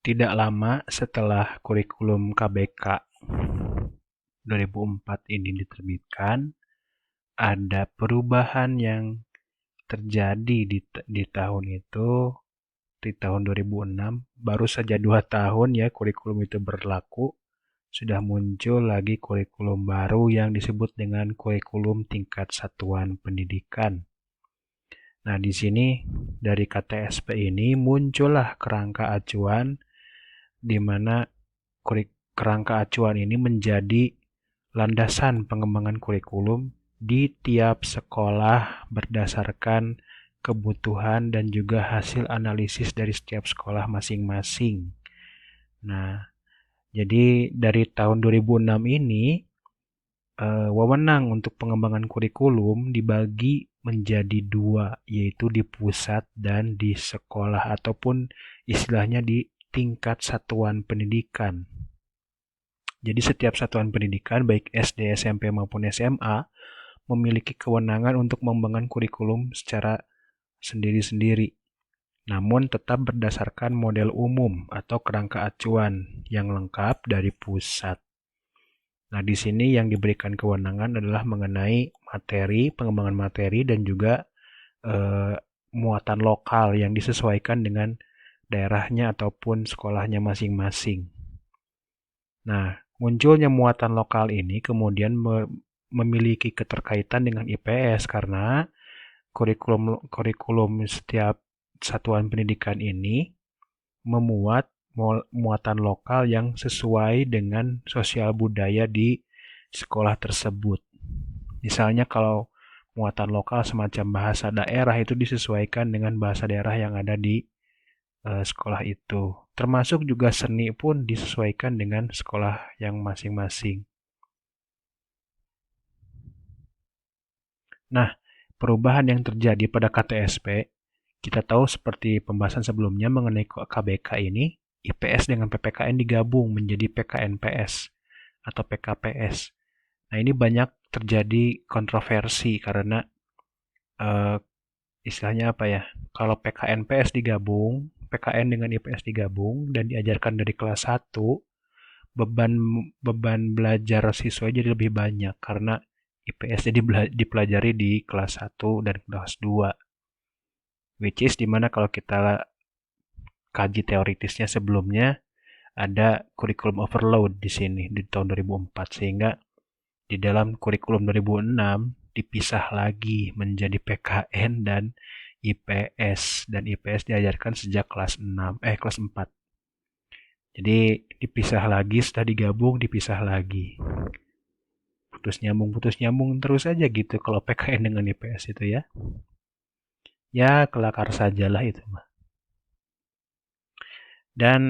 Tidak lama setelah kurikulum KBK 2004 ini diterbitkan, ada perubahan yang terjadi di tahun itu, di tahun 2006. Baru saja 2 tahun ya kurikulum itu berlaku, sudah muncul lagi kurikulum baru yang disebut dengan kurikulum tingkat satuan pendidikan. Nah, di sini dari KTSP ini muncullah kerangka acuan di mana kerangka acuan ini menjadi landasan pengembangan kurikulum di tiap sekolah berdasarkan kebutuhan dan juga hasil analisis dari setiap sekolah masing-masing. Nah, jadi dari tahun 2006 ini, wewenang untuk pengembangan kurikulum dibagi menjadi dua, yaitu di pusat dan di sekolah ataupun istilahnya di tingkat satuan pendidikan. Jadi setiap satuan pendidikan, baik SD, SMP maupun SMA, memiliki kewenangan untuk mengembangkan kurikulum secara sendiri-sendiri, namun tetap berdasarkan model umum atau kerangka acuan yang lengkap dari pusat. Nah, di sini yang diberikan kewenangan adalah mengenai materi, pengembangan materi, dan juga eh, muatan lokal yang disesuaikan dengan daerahnya ataupun sekolahnya masing-masing. Nah, munculnya muatan lokal ini kemudian memiliki keterkaitan dengan IPS karena kurikulum setiap satuan pendidikan ini memuat muatan lokal yang sesuai dengan sosial budaya di sekolah tersebut. Misalnya kalau muatan lokal semacam bahasa daerah itu disesuaikan dengan bahasa daerah yang ada di sekolah itu. Termasuk juga seni pun disesuaikan dengan sekolah yang masing-masing. Nah, perubahan yang terjadi pada KTSP, kita tahu seperti pembahasan sebelumnya mengenai KBK ini, IPS dengan PPKN digabung menjadi PKNPS atau PKPS. Nah, ini banyak terjadi kontroversi karena eh, istilahnya apa ya? Kalau PKNPS digabung, PKN dengan IPS digabung dan diajarkan dari kelas 1, beban beban belajar siswa jadi lebih banyak karena IPS jadi dipelajari di kelas 1 dan kelas 2. Which is dimana kalau kita kaji teoritisnya sebelumnya ada kurikulum overload di sini di tahun 2004 sehingga di dalam kurikulum 2006 dipisah lagi menjadi PKN dan IPS dan IPS diajarkan sejak kelas 4. Jadi dipisah lagi, setelah digabung dipisah lagi. Putus nyambung terus aja gitu kalau PKN dengan IPS itu ya. Ya kelakar sajalah itu mah. Dan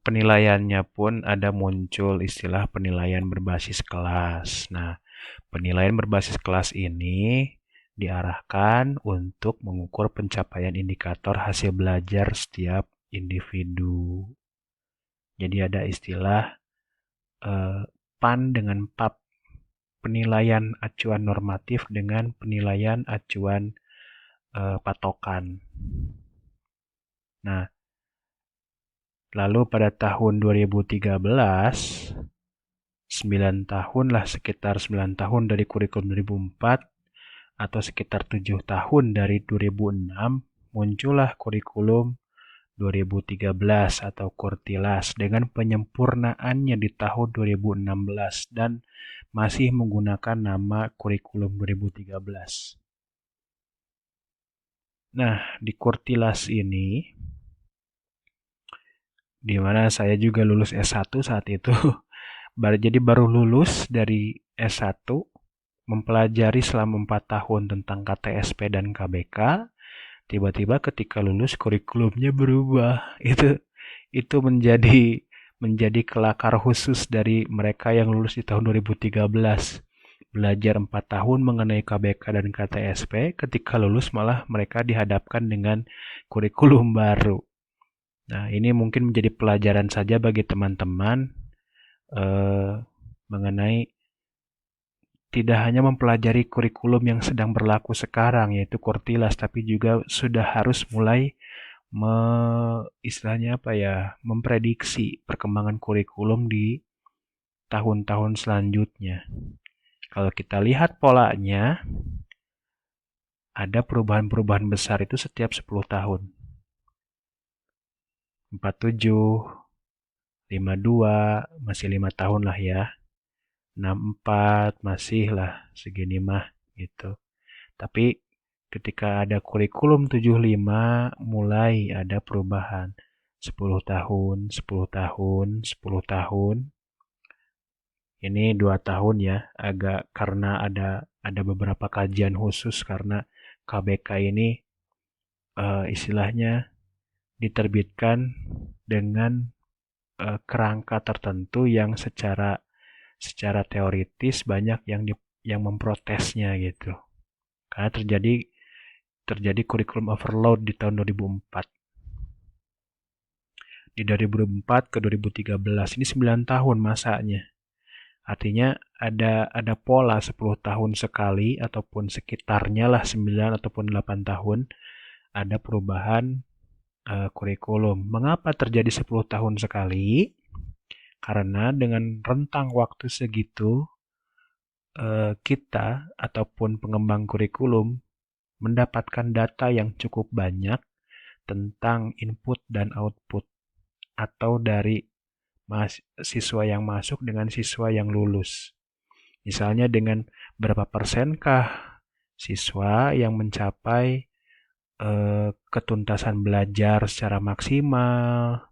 penilaiannya pun ada muncul istilah penilaian berbasis kelas. Nah, penilaian berbasis kelas ini diarahkan untuk mengukur pencapaian indikator hasil belajar setiap individu. Jadi ada istilah PAN dengan PAP, penilaian acuan normatif dengan penilaian acuan patokan. Nah, lalu pada tahun 2013, 9 tahun lah, sekitar 9 tahun dari kurikulum 2004 atau sekitar 7 tahun dari 2006, muncullah kurikulum 2013 atau Kurtilas dengan penyempurnaannya di tahun 2016 dan masih menggunakan nama kurikulum 2013. Nah, di Kurtilas ini, di mana saya juga lulus S1 saat itu, jadi baru lulus dari S1, mempelajari selama 4 tahun tentang KTSP dan KBK, tiba-tiba ketika lulus kurikulumnya berubah. Itu menjadi kelakar khusus dari mereka yang lulus di tahun 2013. Belajar 4 tahun mengenai KBK dan KTSP, ketika lulus malah mereka dihadapkan dengan kurikulum baru. Nah, ini mungkin menjadi pelajaran saja bagi teman-teman mengenai tidak hanya mempelajari kurikulum yang sedang berlaku sekarang, yaitu Kurtilas, tapi juga sudah harus mulai istilahnya apa ya, memprediksi perkembangan kurikulum di tahun-tahun selanjutnya. Kalau kita lihat polanya, ada perubahan-perubahan besar itu setiap 10 tahun. 47, 52, masih 5 tahun lah ya. 64, masih lah segini mah gitu. Tapi ketika ada kurikulum 75, mulai ada perubahan. 10 tahun, 10 tahun, 10 tahun. Ini 2 tahun ya, agak karena ada beberapa kajian khusus karena KBK ini istilahnya diterbitkan dengan kerangka tertentu yang secara teoritis banyak yang memprotesnya gitu. Karena terjadi kurikulum overload di tahun 2004. Di 2004 ke 2013 ini 9 tahun masanya. Artinya ada pola 10 tahun sekali ataupun sekitarnya lah 9 ataupun 8 tahun ada perubahan kurikulum. Mengapa terjadi 10 tahun sekali? Karena dengan rentang waktu segitu kita ataupun pengembang kurikulum mendapatkan data yang cukup banyak tentang input dan output atau dari siswa yang masuk dengan siswa yang lulus. Misalnya dengan berapa persenkah siswa yang mencapai ketuntasan belajar secara maksimal,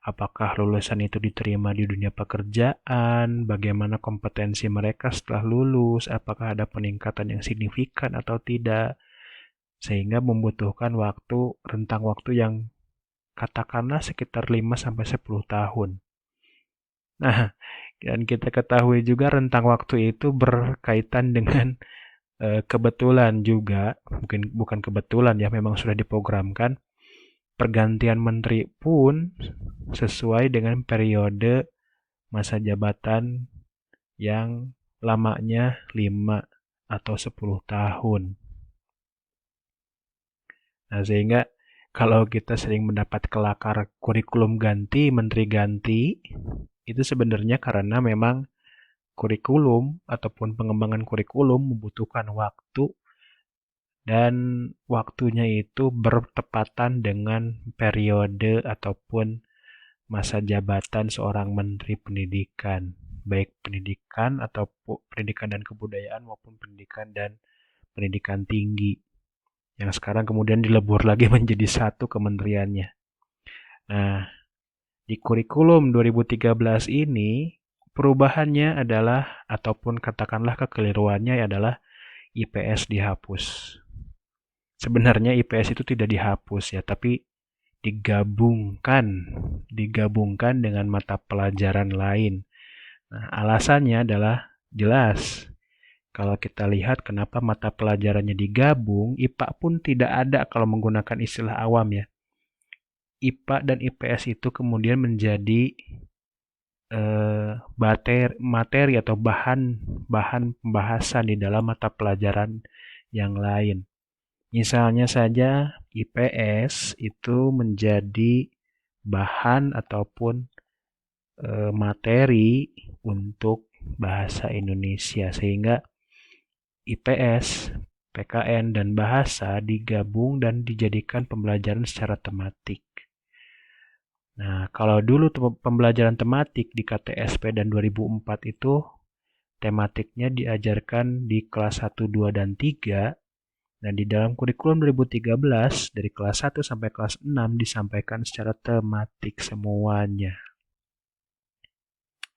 apakah lulusan itu diterima di dunia pekerjaan, bagaimana kompetensi mereka setelah lulus, apakah ada peningkatan yang signifikan atau tidak, sehingga membutuhkan rentang waktu yang katakanlah sekitar 5-10 tahun. Nah, dan kita ketahui juga rentang waktu itu berkaitan dengan kebetulan juga, bukan kebetulan ya, memang sudah diprogramkan. Pergantian menteri pun sesuai dengan periode masa jabatan yang lamanya 5 atau 10 tahun. Nah, sehingga kalau kita sering mendapat kelakar kurikulum ganti, menteri ganti, itu sebenarnya karena memang kurikulum ataupun pengembangan kurikulum membutuhkan waktu dan waktunya itu bertepatan dengan periode ataupun masa jabatan seorang menteri pendidikan, baik pendidikan ataupun pendidikan dan kebudayaan maupun pendidikan dan pendidikan tinggi, yang sekarang kemudian dilebur lagi menjadi satu kementeriannya. Nah, di kurikulum 2013 ini, perubahannya adalah, ataupun katakanlah kekeliruannya adalah IPS dihapus. Sebenarnya IPS itu tidak dihapus ya, tapi digabungkan dengan mata pelajaran lain. Nah, alasannya adalah jelas. Kalau kita lihat kenapa mata pelajarannya digabung, IPA pun tidak ada kalau menggunakan istilah awam ya. IPA dan IPS itu kemudian menjadi materi atau bahan pembahasan di dalam mata pelajaran yang lain. Misalnya saja IPS itu menjadi bahan ataupun materi untuk bahasa Indonesia, sehingga IPS, PKN, dan bahasa digabung dan dijadikan pembelajaran secara tematik. Nah, kalau dulu pembelajaran tematik di KTSP dan 2004 itu tematiknya diajarkan di kelas 1, 2, dan 3, dan di dalam kurikulum 2013 dari kelas 1 sampai kelas 6 disampaikan secara tematik semuanya.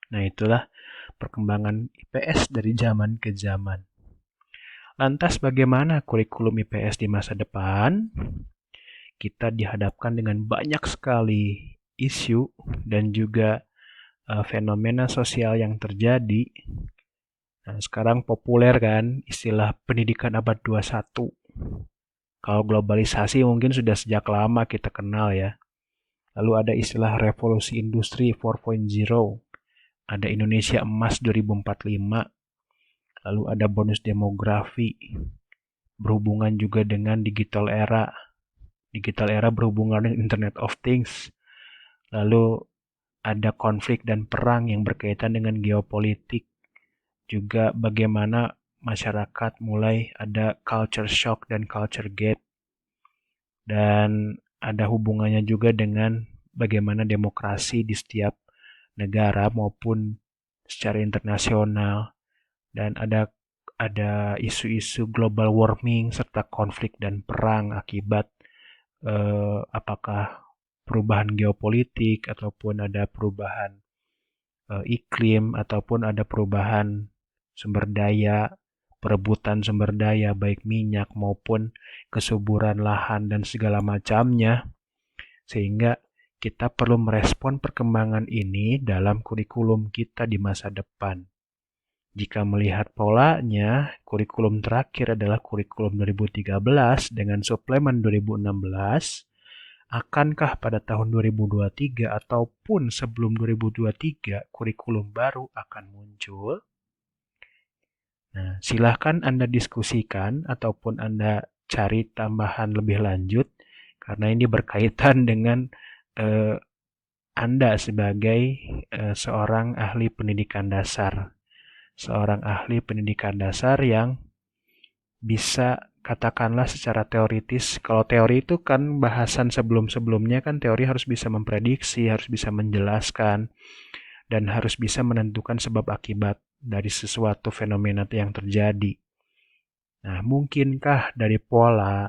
Nah, itulah perkembangan IPS dari zaman ke zaman. Lantas bagaimana kurikulum IPS di masa depan? Kita dihadapkan dengan banyak sekali isu dan juga fenomena sosial yang terjadi. Nah, sekarang populer kan istilah pendidikan abad 21. Kalau globalisasi mungkin sudah sejak lama kita kenal ya. Lalu ada istilah revolusi industri 4.0. Ada Indonesia Emas 2045. Lalu ada bonus demografi. Berhubungan juga dengan digital era. Digital era berhubungan dengan Internet of Things. Lalu ada konflik dan perang yang berkaitan dengan geopolitik. Juga bagaimana masyarakat mulai ada culture shock dan culture gap. Dan ada hubungannya juga dengan bagaimana demokrasi di setiap negara maupun secara internasional. Dan ada isu-isu global warming serta konflik dan perang akibat apakah perubahan geopolitik ataupun ada perubahan iklim ataupun ada perubahan sumber daya, perebutan sumber daya baik minyak maupun kesuburan lahan dan segala macamnya, sehingga kita perlu merespon perkembangan ini dalam kurikulum kita di masa depan. Jika melihat polanya, kurikulum terakhir adalah kurikulum 2013 dengan suplemen 2016. Akankah pada tahun 2023 ataupun sebelum 2023 kurikulum baru akan muncul? Nah, silahkan Anda diskusikan ataupun Anda cari tambahan lebih lanjut karena ini berkaitan dengan Anda sebagai seorang ahli pendidikan dasar. Seorang ahli pendidikan dasar yang bisa katakanlah secara teoritis. Kalau teori itu kan bahasan sebelum-sebelumnya kan teori harus bisa memprediksi, harus bisa menjelaskan, dan harus bisa menentukan sebab akibat dari sesuatu fenomena yang terjadi. Nah, mungkinkah dari pola,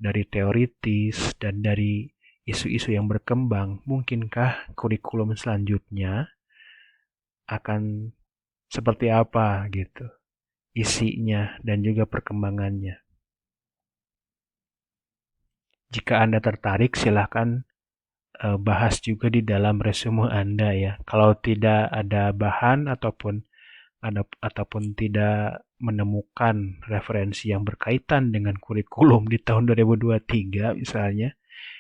dari teoritis, dan dari isu-isu yang berkembang, mungkinkah kurikulum selanjutnya akan seperti apa gitu, isinya dan juga perkembangannya. Jika Anda tertarik, silahkan bahas juga di dalam resume Anda ya. Kalau tidak ada bahan ataupun tidak menemukan referensi yang berkaitan dengan kurikulum di tahun 2023 misalnya,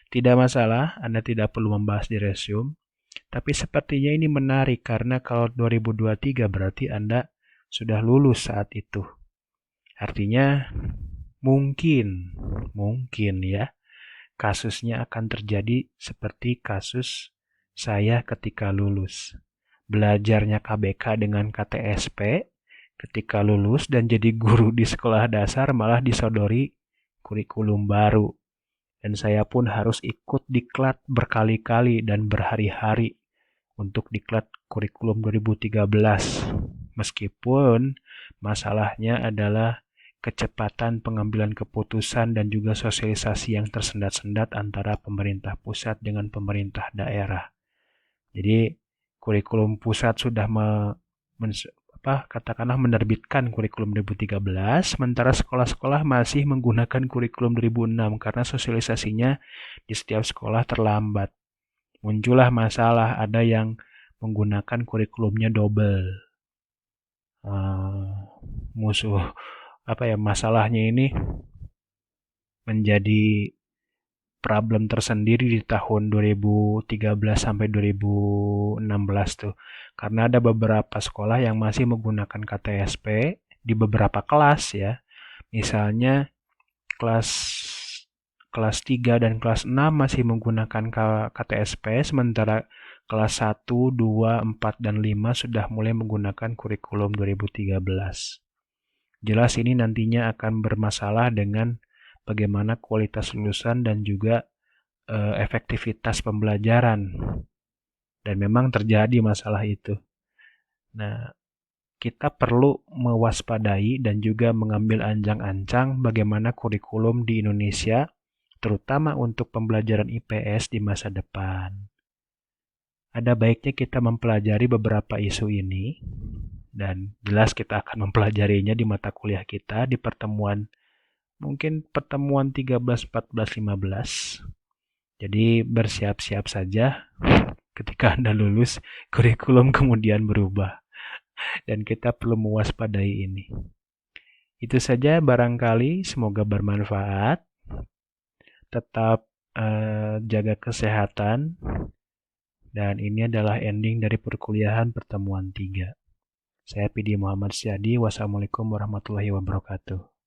tidak masalah, Anda tidak perlu membahas di resume. Tapi sepertinya ini menarik karena kalau 2023 berarti Anda sudah lulus saat itu. Artinya mungkin ya, kasusnya akan terjadi seperti kasus saya ketika lulus. Belajarnya KBK dengan KTSP, ketika lulus dan jadi guru di sekolah dasar malah disodori kurikulum baru. Dan saya pun harus ikut diklat berkali-kali dan berhari-hari untuk diklat kurikulum 2013. Meskipun masalahnya adalah kecepatan pengambilan keputusan dan juga sosialisasi yang tersendat-sendat antara pemerintah pusat dengan pemerintah daerah. Jadi kurikulum pusat sudah katakanlah menerbitkan kurikulum 2013, sementara sekolah-sekolah masih menggunakan kurikulum 2006 karena sosialisasinya di setiap sekolah terlambat. Muncullah masalah, ada yang menggunakan kurikulumnya double. Masalahnya ini menjadi problem tersendiri di tahun 2013 sampai 2016 tuh. Karena ada beberapa sekolah yang masih menggunakan KTSP di beberapa kelas ya. Misalnya kelas 3 dan kelas 6 masih menggunakan KTSP, sementara kelas 1, 2, 4, dan 5 sudah mulai menggunakan kurikulum 2013. Jelas ini nantinya akan bermasalah dengan bagaimana kualitas lulusan dan juga efektivitas pembelajaran. Dan memang terjadi masalah itu. Nah, kita perlu mewaspadai dan juga mengambil ancang-ancang bagaimana kurikulum di Indonesia, terutama untuk pembelajaran IPS di masa depan. Ada baiknya kita mempelajari beberapa isu ini, dan jelas kita akan mempelajarinya di mata kuliah kita di pertemuan 13, 14, 15. Jadi bersiap-siap saja ketika Anda lulus, kurikulum kemudian berubah. Dan kita perlu mewaspadai ini. Itu saja barangkali, semoga bermanfaat. Tetap jaga kesehatan. Dan ini adalah ending dari perkuliahan pertemuan 3. Saya Pidi Muhammad Syadi. Wassalamualaikum warahmatullahi wabarakatuh.